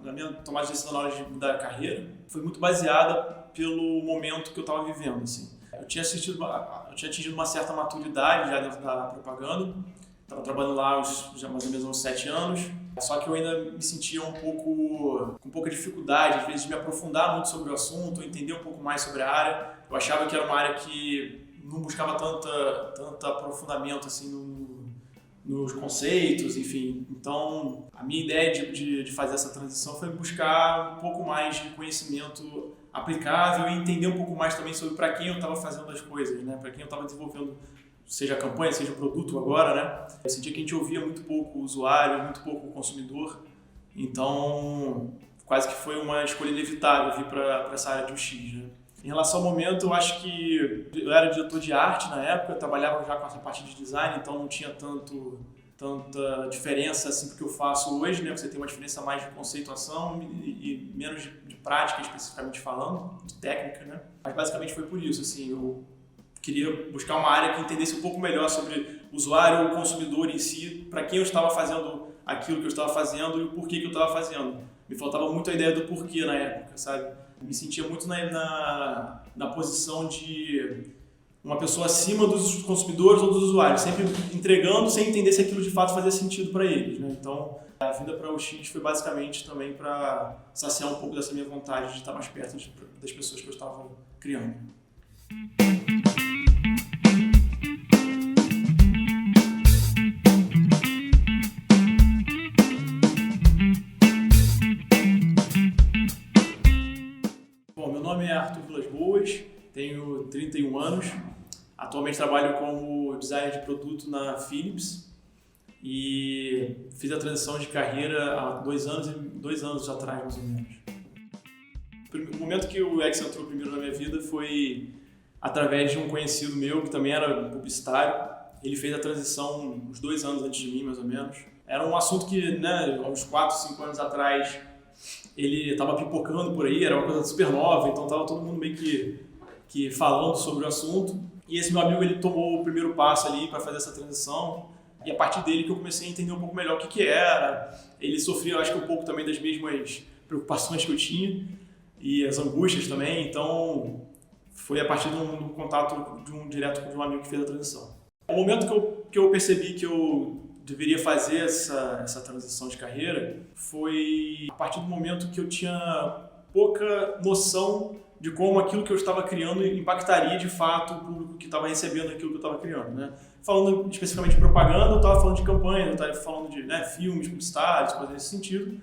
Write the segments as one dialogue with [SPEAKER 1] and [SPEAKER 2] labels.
[SPEAKER 1] a minha tomada de decisão na hora de mudar a carreira foi muito baseada pelo momento que eu estava vivendo, assim. Eu tinha atingido uma certa maturidade já dentro da propaganda, estava trabalhando lá já mais ou menos uns 7 anos, só que eu ainda me sentia com pouca dificuldade, às vezes, de me aprofundar muito sobre o assunto, entender um pouco mais sobre a área. Eu achava que era uma área que não buscava tanto aprofundamento assim nos conceitos, enfim. Então, a minha ideia de fazer essa transição foi buscar um pouco mais de conhecimento aplicável e entender um pouco mais também sobre para quem eu estava fazendo as coisas, né? Para quem eu estava desenvolvendo, seja a campanha, seja o produto agora, né? Eu sentia que a gente ouvia muito pouco o usuário, muito pouco o consumidor. Então, quase que foi uma escolha inevitável vir para essa área de UX, né? Em relação ao momento, eu acho que eu era diretor de arte na época, eu trabalhava já com essa parte de design, então não tinha tanta diferença assim do que eu faço hoje, né? Você tem uma diferença mais de conceituação e menos de prática, especificamente falando, de técnica, né? Mas basicamente foi por isso, assim, eu queria buscar uma área que entendesse um pouco melhor sobre o usuário, o consumidor em si, para quem eu estava fazendo aquilo que eu estava fazendo e o porquê que eu estava fazendo. Me faltava muito a ideia do porquê na época, sabe? Me sentia muito na posição de uma pessoa acima dos consumidores ou dos usuários, sempre entregando sem entender se aquilo de fato fazia sentido para eles, né? Então, a vinda para o UX foi basicamente também para saciar um pouco dessa minha vontade de estar mais perto das pessoas que eu estava criando. Meu nome é Arthur Vilas Boas, tenho 31 anos, atualmente trabalho como designer de produto na Philips e fiz a transição de carreira há 2 anos atrás, mais ou menos. O momento que o X entrou primeiro na minha vida foi através de um conhecido meu que também era publicitário. Ele fez a transição uns 2 anos antes de mim, mais ou menos. Era um assunto que, né, há uns 4, 5 anos atrás, ele estava pipocando por aí, era uma coisa super nova, então estava todo mundo meio que falando sobre o assunto. E esse meu amigo, ele tomou o primeiro passo ali para fazer essa transição, e a partir dele que eu comecei a entender um pouco melhor o que era. Ele sofria, eu acho que um pouco também das mesmas preocupações que eu tinha, e as angústias também, então foi a partir do contato direto com um amigo que fez a transição. O momento que eu percebi que eu deveria fazer essa transição de carreira foi a partir do momento que eu tinha pouca noção de como aquilo que eu estava criando impactaria de fato o público que estava recebendo aquilo que eu estava criando, né? Falando especificamente de propaganda, eu estava falando de campanha, eu estava falando de, né, filmes, publicitários, coisas nesse sentido.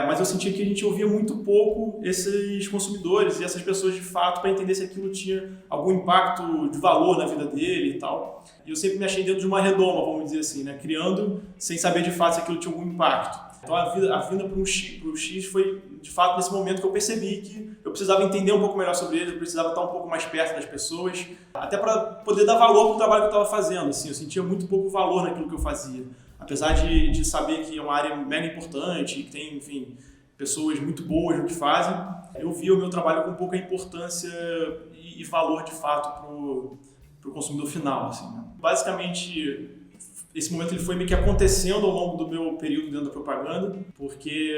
[SPEAKER 1] Mas eu sentia que a gente ouvia muito pouco esses consumidores e essas pessoas de fato para entender se aquilo tinha algum impacto de valor na vida dele e tal. E eu sempre me achei dentro de uma redoma, vamos dizer assim, né? Criando sem saber de fato se aquilo tinha algum impacto. Então a vinda para o X foi de fato nesse momento que eu percebi que eu precisava entender um pouco melhor sobre ele, eu precisava estar um pouco mais perto das pessoas, até para poder dar valor para o trabalho que eu estava fazendo. Assim, eu sentia muito pouco valor naquilo que eu fazia. Apesar de saber que é uma área mega importante, que tem, enfim, pessoas muito boas no que fazem, eu via o meu trabalho com pouca importância e valor, de fato, para o consumidor final. Assim, né? Basicamente, esse momento ele foi meio que acontecendo ao longo do meu período dentro da propaganda, porque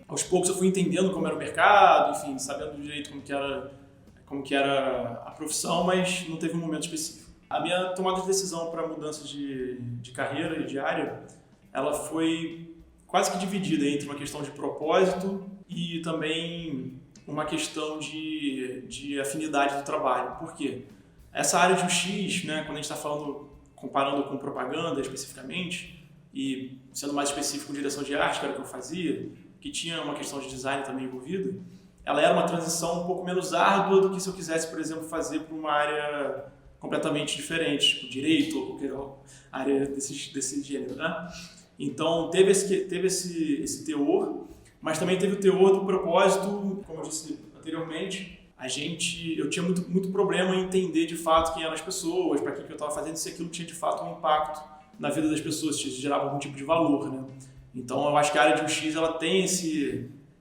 [SPEAKER 1] aos poucos eu fui entendendo como era o mercado, enfim, sabendo direito como que era a profissão, mas não teve um momento específico. A minha tomada de decisão para mudança de carreira e de área, ela foi quase que dividida entre uma questão de propósito e também uma questão de afinidade do trabalho. Por quê? Essa área de UX, né, quando a gente está falando, comparando com propaganda especificamente, e sendo mais específico, direção de arte, que era o que eu fazia, que tinha uma questão de design também envolvida, ela era uma transição um pouco menos árdua do que se eu quisesse, por exemplo, fazer para uma área completamente diferente, tipo direito ou qualquer área desse gênero, né? Então teve esse teor, mas também teve o teor do propósito, como eu disse anteriormente. Eu tinha muito problema em entender de fato quem eram as pessoas, para que eu estava fazendo, se aquilo tinha de fato um impacto na vida das pessoas, se gerava algum tipo de valor, né? Então eu acho que a área de UX ela tem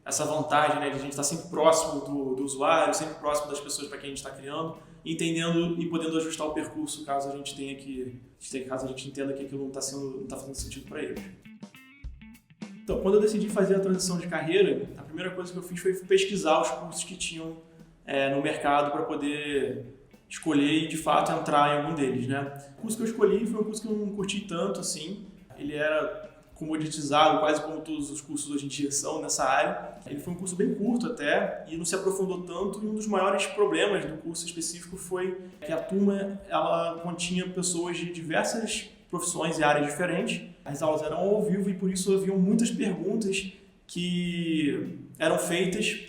[SPEAKER 1] essa vantagem, né, de a gente estar sempre próximo do usuário, sempre próximo das pessoas para quem a gente está criando, entendendo e podendo ajustar o percurso caso a gente entenda que aquilo não está fazendo sentido para eles. Então, quando eu decidi fazer a transição de carreira, a primeira coisa que eu fiz foi pesquisar os cursos que tinham no mercado para poder escolher e, de fato, entrar em algum deles, né? O curso que eu escolhi foi um curso que eu não curti tanto, assim. Ele era comoditizado, quase como todos os cursos hoje em dia são nessa área. Ele foi um curso bem curto até e não se aprofundou tanto, e um dos maiores problemas do curso específico foi que a turma ela continha pessoas de diversas profissões e áreas diferentes. As aulas eram ao vivo e por isso haviam muitas perguntas que eram feitas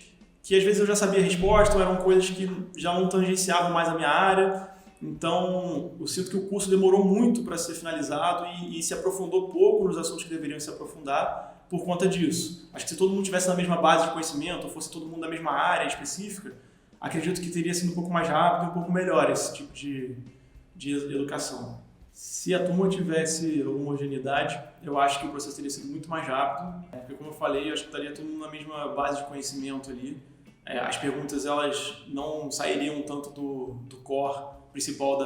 [SPEAKER 1] que às vezes eu já sabia a resposta, ou eram coisas que já não tangenciavam mais a minha área. Então, eu sinto que o curso demorou muito para ser finalizado e se aprofundou pouco nos assuntos que deveriam se aprofundar por conta disso. Acho que se todo mundo tivesse na mesma base de conhecimento, ou fosse todo mundo da mesma área específica, acredito que teria sido um pouco mais rápido e um pouco melhor esse tipo de educação. Se a turma tivesse homogeneidade, eu acho que o processo teria sido muito mais rápido, porque, como eu falei, eu acho que estaria todo mundo na mesma base de conhecimento ali. As perguntas elas não sairiam tanto do core principal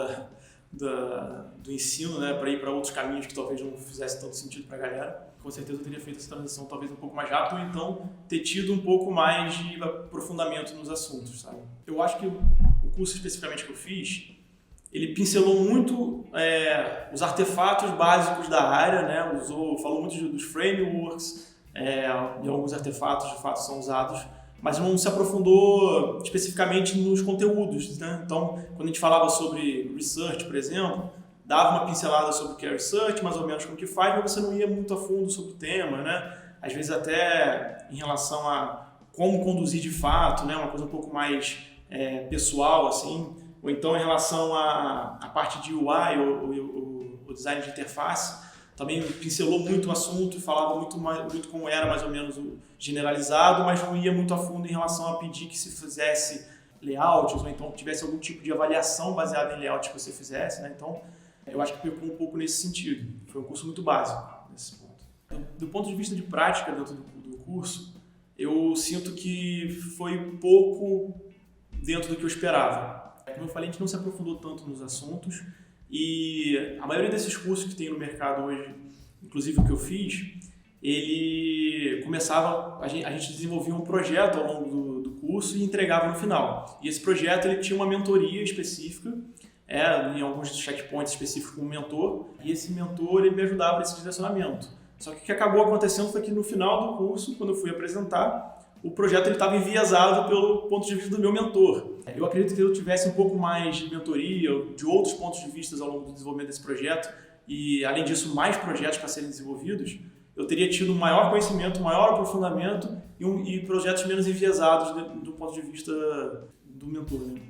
[SPEAKER 1] do ensino, né, para ir para outros caminhos que talvez não fizesse tanto sentido para a galera. Com certeza eu teria feito essa transição talvez um pouco mais rápido, ou então ter tido um pouco mais de aprofundamento nos assuntos, sabe? Eu acho que o curso especificamente que eu fiz, ele pincelou muito os artefatos básicos da área, né? Falou muito dos frameworks, e alguns artefatos de fato são usados, mas não se aprofundou especificamente nos conteúdos, né? Então, quando a gente falava sobre research, por exemplo, dava uma pincelada sobre o que é research, mais ou menos como que faz, mas você não ia muito a fundo sobre o tema, né? Às vezes até em relação a como conduzir de fato, né? Uma coisa um pouco mais pessoal, assim, ou então em relação à parte de UI, o design de interface, também pincelou muito o assunto e falava muito como era mais ou menos o generalizado, mas não ia muito a fundo em relação a pedir que se fizesse layouts, ou então que tivesse algum tipo de avaliação baseada em layout que você fizesse, né? Então, eu acho que pecou um pouco nesse sentido. Foi um curso muito básico nesse ponto. Do ponto de vista de prática dentro do curso, eu sinto que foi pouco dentro do que eu esperava. Como eu falei, a gente não se aprofundou tanto nos assuntos e a maioria desses cursos que tem no mercado hoje, inclusive o que eu fiz, ele começava, a gente desenvolvia um projeto ao longo do curso e entregava no final. E esse projeto ele tinha uma mentoria específica, em alguns checkpoints específicos com um mentor, e esse mentor ele me ajudava nesse direcionamento. Só que o que acabou acontecendo foi que no final do curso, quando eu fui apresentar, o projeto estava enviesado pelo ponto de vista do meu mentor. Eu acredito que eu tivesse um pouco mais de mentoria, de outros pontos de vista ao longo do desenvolvimento desse projeto, e além disso, mais projetos para serem desenvolvidos, eu teria tido um maior conhecimento, um maior aprofundamento e projetos menos enviesados do ponto de vista do mentor, né?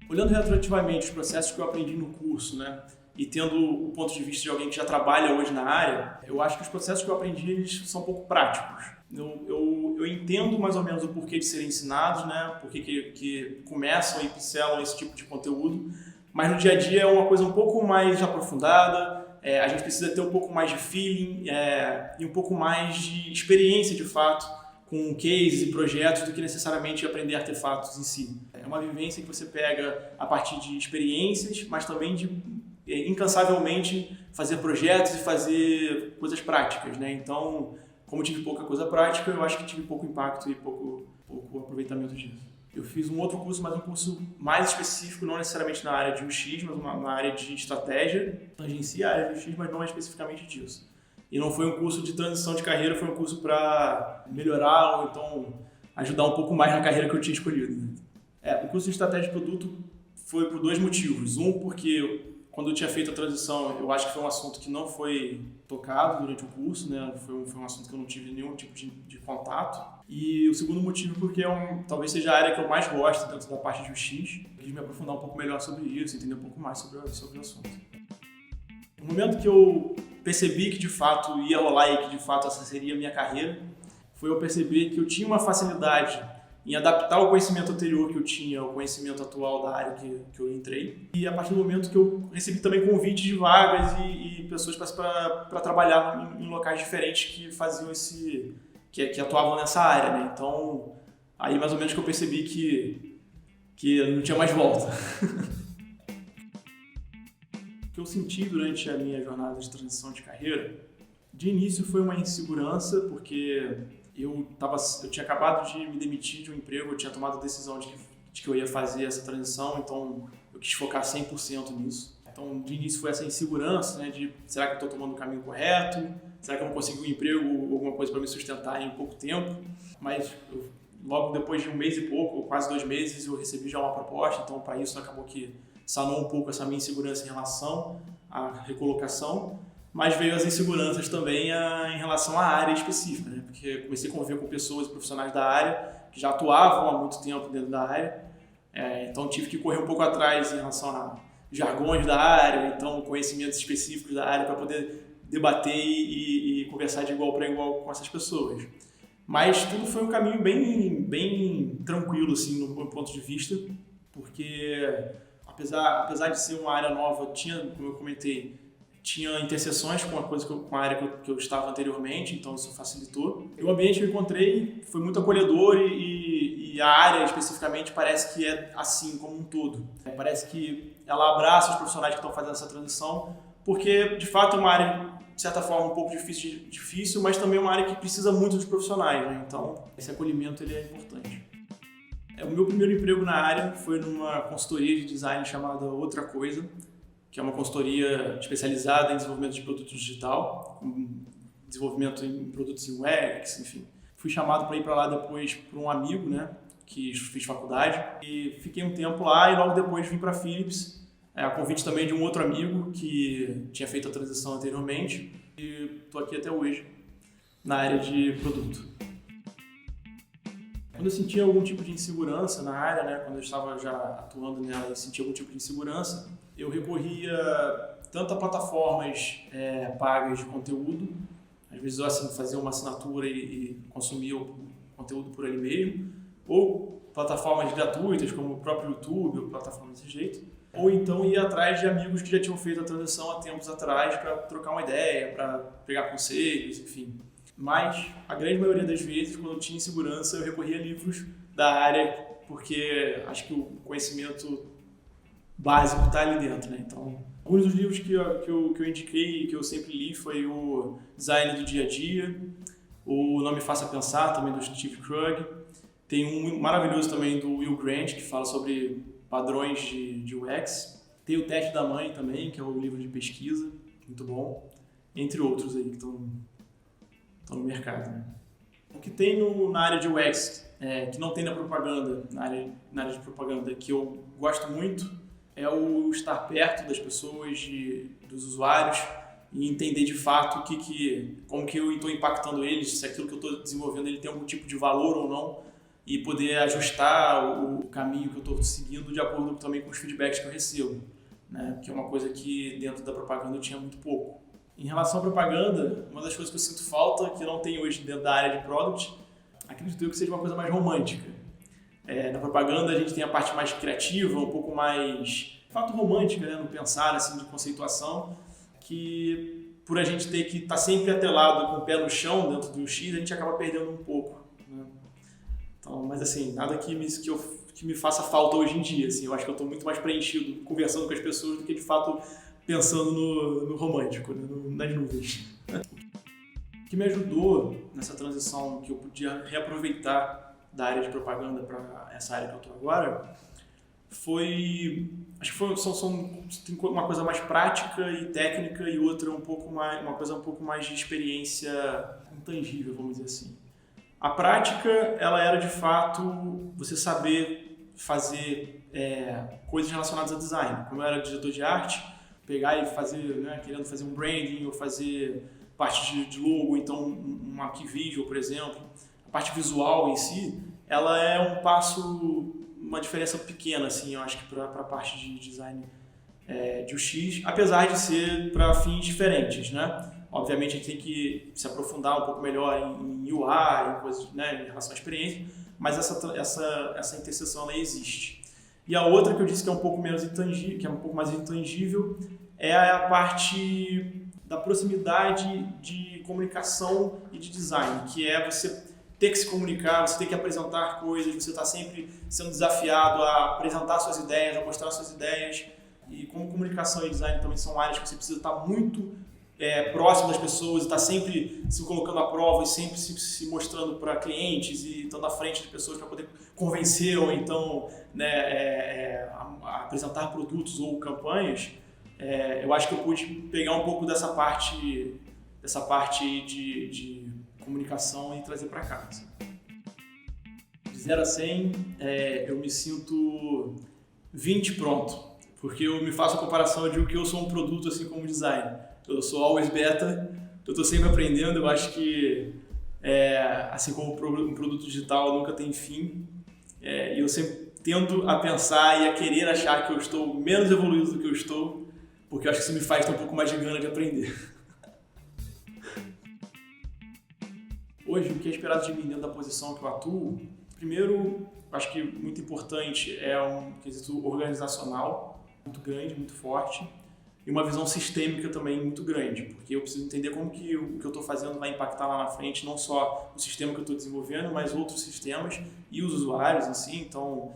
[SPEAKER 1] Olhando retroativamente os processos que eu aprendi no curso, né, e tendo o ponto de vista de alguém que já trabalha hoje na área, eu acho que os processos que eu aprendi eles são um pouco práticos. Eu entendo mais ou menos o porquê de serem ensinados, né, porquê que começam e pincelam esse tipo de conteúdo, mas no dia a dia é uma coisa um pouco mais aprofundada, a gente precisa ter um pouco mais de feeling e um pouco mais de experiência de fato com cases e projetos do que necessariamente aprender artefatos em si. É uma vivência que você pega a partir de experiências, mas também de incansavelmente fazer projetos e fazer coisas práticas, né? Então, como eu tive pouca coisa prática, eu acho que tive pouco impacto e pouco aproveitamento disso. Eu fiz um outro curso, mas um curso mais específico, não necessariamente na área de UX, mas na área de estratégia. Tangencia a área de UX, mas não é especificamente disso. E não foi um curso de transição de carreira, foi um curso para melhorar ou então ajudar um pouco mais na carreira que eu tinha escolhido, né? O curso de estratégia de produto foi por dois motivos. Um, porque quando eu tinha feito a transição, eu acho que foi um assunto que não foi tocado durante o curso, né? Foi um assunto que eu não tive nenhum tipo de contato. E o segundo motivo porque talvez seja a área que eu mais gosto dentro da parte de UX. Eu quis me aprofundar um pouco melhor sobre isso, entender um pouco mais sobre o assunto. No momento que eu percebi que de fato ia rolar e que de fato essa seria a minha carreira, foi eu perceber que eu tinha uma facilidade em adaptar o conhecimento anterior que eu tinha ao conhecimento atual da área que eu entrei. E a partir do momento que eu recebi também convites de vagas e pessoas para trabalhar em locais diferentes que faziam que atuavam nessa área, né? Então, aí mais ou menos que eu percebi que não tinha mais volta. O que eu senti durante a minha jornada de transição de carreira, De início foi uma insegurança, porque eu tinha acabado de me demitir de um emprego, eu tinha tomado a decisão de que eu ia fazer essa transição, então eu quis focar 100% nisso. Então, de início foi essa insegurança, né, de será que eu estou tomando o caminho correto? Será que eu vou conseguir um emprego ou alguma coisa para me sustentar em pouco tempo? Mas logo depois de um mês e pouco, quase 2 meses, eu recebi já uma proposta, então para isso acabou que sanou um pouco essa minha insegurança em relação à recolocação, mas veio as inseguranças também em relação à área específica, né? Porque comecei a conviver com pessoas, profissionais da área, que já atuavam há muito tempo dentro da área, então tive que correr um pouco atrás em relação a jargões da área, então conhecimentos específicos da área para poder debater e conversar de igual para igual com essas pessoas. Mas tudo foi um caminho bem tranquilo, assim, no meu ponto de vista, porque apesar de ser uma área nova, como eu comentei, tinha interseções com a área que eu estava anteriormente, então isso facilitou. E o ambiente que eu encontrei foi muito acolhedor e a área especificamente parece que é assim como um todo. Parece que ela abraça os profissionais que estão fazendo essa transição, porque de fato é uma área, de certa forma, um pouco difícil, mas também é uma área que precisa muito dos profissionais, né? Então esse acolhimento ele é importante. O meu primeiro emprego na área foi numa consultoria de design chamada Outra Coisa, que é uma consultoria especializada em desenvolvimento de produto digital, com desenvolvimento em produtos em UX, enfim. Fui chamado para ir para lá depois por um amigo, né, que fiz faculdade, e fiquei um tempo lá e logo depois vim para a Philips, a convite também de um outro amigo que tinha feito a transição anteriormente, e estou aqui até hoje na área de produto. Quando eu sentia algum tipo de insegurança na área, né, quando eu estava já atuando nela e sentia algum tipo de insegurança, eu recorria tanto a plataformas pagas de conteúdo, às vezes eu fazia uma assinatura e consumia o conteúdo por ali mesmo, ou plataformas gratuitas como o próprio YouTube ou plataformas desse jeito, ou então ia atrás de amigos que já tinham feito a transição há tempos atrás para trocar uma ideia, para pegar conselhos, enfim. Mas a grande maioria das vezes, quando eu tinha insegurança, eu recorria a livros da área, porque acho que o conhecimento básico está ali dentro, né? Então, alguns dos livros que eu indiquei e que eu sempre li foi o Design do Dia a Dia, o Não Me Faça Pensar, também do Steve Krug. Tem um maravilhoso também do Will Grant, que fala sobre padrões de UX. Tem o Teste da Mãe também, que é o livro de pesquisa, muito bom. Entre outros aí que estão no mercado, né? O que tem na área de UX, que não tem na propaganda, na área de propaganda, que eu gosto muito, é o estar perto das pessoas, dos usuários, e entender de fato como que eu estou impactando eles, se aquilo que eu estou desenvolvendo ele tem algum tipo de valor ou não, e poder ajustar o caminho que eu estou seguindo de acordo também com os feedbacks que eu recebo, né? Que é uma coisa que dentro da propaganda eu tinha muito pouco. Em relação à propaganda, uma das coisas que eu sinto falta, que eu não tenho hoje dentro da área de product, acredito eu que seja uma coisa mais romântica. Na propaganda a gente tem a parte mais criativa, um pouco mais, de fato, romântica, né, no pensar, assim, de conceituação, que por a gente ter que estar sempre atrelado com o pé no chão dentro do X, a gente acaba perdendo um pouco, né? Então, mas assim, nada que me faça falta hoje em dia, assim, eu acho que eu estou muito mais preenchido conversando com as pessoas do que de fato pensando no romântico, né, nas nuvens. O que me ajudou nessa transição, que eu podia reaproveitar da área de propaganda para essa área que eu estou agora, acho que tem uma coisa mais prática e técnica e outra uma coisa um pouco mais de experiência intangível, vamos dizer assim. A prática, ela era de fato você saber fazer coisas relacionadas a design. Como eu era diretor de arte, pegar e fazer, né, querendo fazer um branding ou fazer parte de logo, então um arquivídeo, por exemplo. A parte visual em si, ela é uma diferença pequena, assim, eu acho que para a parte de design de UX, apesar de ser para fins diferentes, né? Obviamente a gente tem que se aprofundar um pouco melhor em UI, em coisas, né, em relação à experiência, mas essa interseção ela existe. E a outra que eu disse que é um pouco menos intangível, que é um pouco mais intangível, é a parte da proximidade de comunicação e de design, que é você ter que se comunicar, você ter que apresentar coisas, você está sempre sendo desafiado a apresentar suas ideias, a mostrar suas ideias. E como comunicação e design também são áreas que você precisa estar muito próximo das pessoas, estar sempre se colocando à prova e sempre se mostrando para clientes e estando à frente de pessoas para poder convencer ou então, né, apresentar produtos ou campanhas, eu acho que eu pude pegar um pouco dessa parte de comunicação e trazer para cá. Assim. De 0 a 100, eu me sinto 20 pronto, porque eu me faço a comparação de que eu sou um produto assim como designer. Eu sou always beta, eu estou sempre aprendendo, eu acho que assim como um produto digital nunca tem fim, e eu sempre tendo a pensar e a querer achar que eu estou menos evoluído do que eu estou, porque eu acho que isso me faz ter um pouco mais de gana de aprender. Hoje, o que é esperado de mim dentro da posição que eu atuo, primeiro, acho que muito importante é um quesito organizacional muito grande, muito forte, e uma visão sistêmica também muito grande, porque eu preciso entender como que o que eu estou fazendo vai impactar lá na frente, não só o sistema que eu estou desenvolvendo, mas outros sistemas e os usuários em si. Então,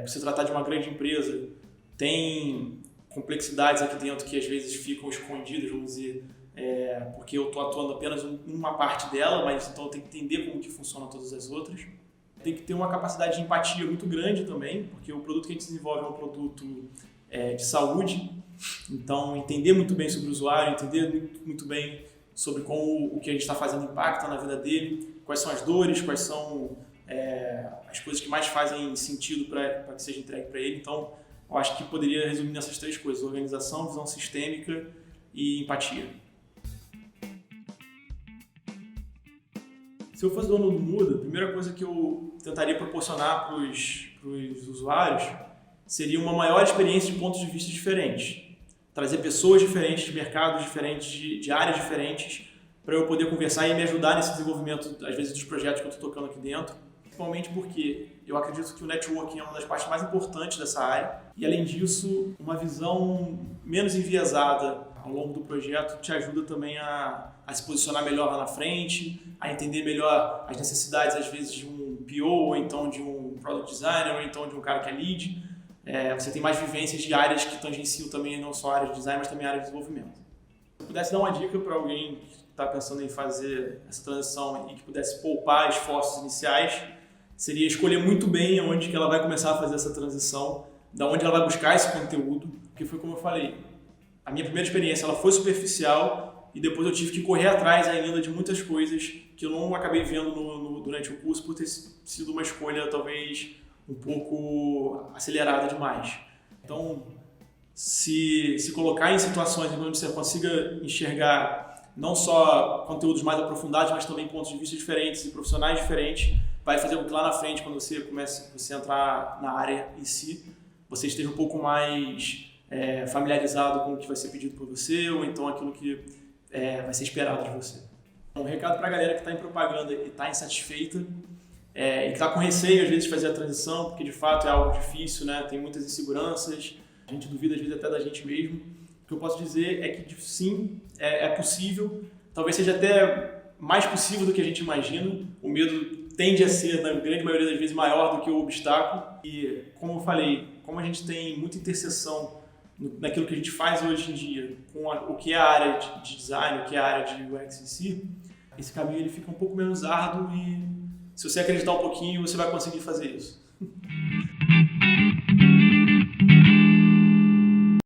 [SPEAKER 1] por se tratar de uma grande empresa, tem complexidades aqui dentro que às vezes ficam escondidas, vamos dizer, porque eu estou atuando apenas em uma parte dela, mas então eu tenho que entender como que funcionam todas as outras. Tem que ter uma capacidade de empatia muito grande também, porque o produto que a gente desenvolve é um produto de saúde, então entender muito bem sobre o usuário, entender muito bem sobre como o que a gente está fazendo impacta na vida dele, quais são as dores, quais são as coisas que mais fazem sentido para que seja entregue para ele. Então, eu acho que poderia resumir nessas 3 coisas: organização, visão sistêmica e empatia. Se eu fosse dono do Muda, a primeira coisa que eu tentaria proporcionar para os usuários seria uma maior experiência de pontos de vista diferentes. Trazer pessoas diferentes, de mercados diferentes, de áreas diferentes, para eu poder conversar e me ajudar nesse desenvolvimento, às vezes, dos projetos que eu estou tocando aqui dentro. Principalmente porque eu acredito que o networking é uma das partes mais importantes dessa área. E, além disso, uma visão menos enviesada ao longo do projeto te ajuda também a se posicionar melhor lá na frente, a entender melhor as necessidades, às vezes, de um PO, ou então de um Product Designer, ou então de um cara que é lead. Você tem mais vivências de áreas que tangenciam também não só a área de design, mas também a área de desenvolvimento. Se eu pudesse dar uma dica para alguém que está pensando em fazer essa transição e que pudesse poupar esforços iniciais, seria escolher muito bem onde que ela vai começar a fazer essa transição, da onde ela vai buscar esse conteúdo, porque foi como eu falei, a minha primeira experiência ela foi superficial e depois eu tive que correr atrás ainda de muitas coisas que eu não acabei vendo durante o curso por ter sido uma escolha talvez um pouco acelerada demais. Então, se colocar em situações onde você consiga enxergar não só conteúdos mais aprofundados, mas também pontos de vista diferentes e profissionais diferentes, vai fazer com que lá na frente, quando você comece a entrar na área em si, você esteja um pouco mais familiarizado com o que vai ser pedido por você ou então aquilo que vai ser esperado de você. Um recado para a galera que está em propaganda e está insatisfeita e que está com receio às vezes de fazer a transição, porque de fato é algo difícil, né? Tem muitas inseguranças, a gente duvida às vezes até da gente mesmo. O que eu posso dizer é que sim, é possível, talvez seja até mais possível do que a gente imagina. O medo tende a ser, na grande maioria das vezes, maior do que o obstáculo. E, como eu falei, como a gente tem muita interseção naquilo que a gente faz hoje em dia com o que é a área de design, o que é a área de UX em si, esse caminho ele fica um pouco menos árduo e se você acreditar um pouquinho, você vai conseguir fazer isso.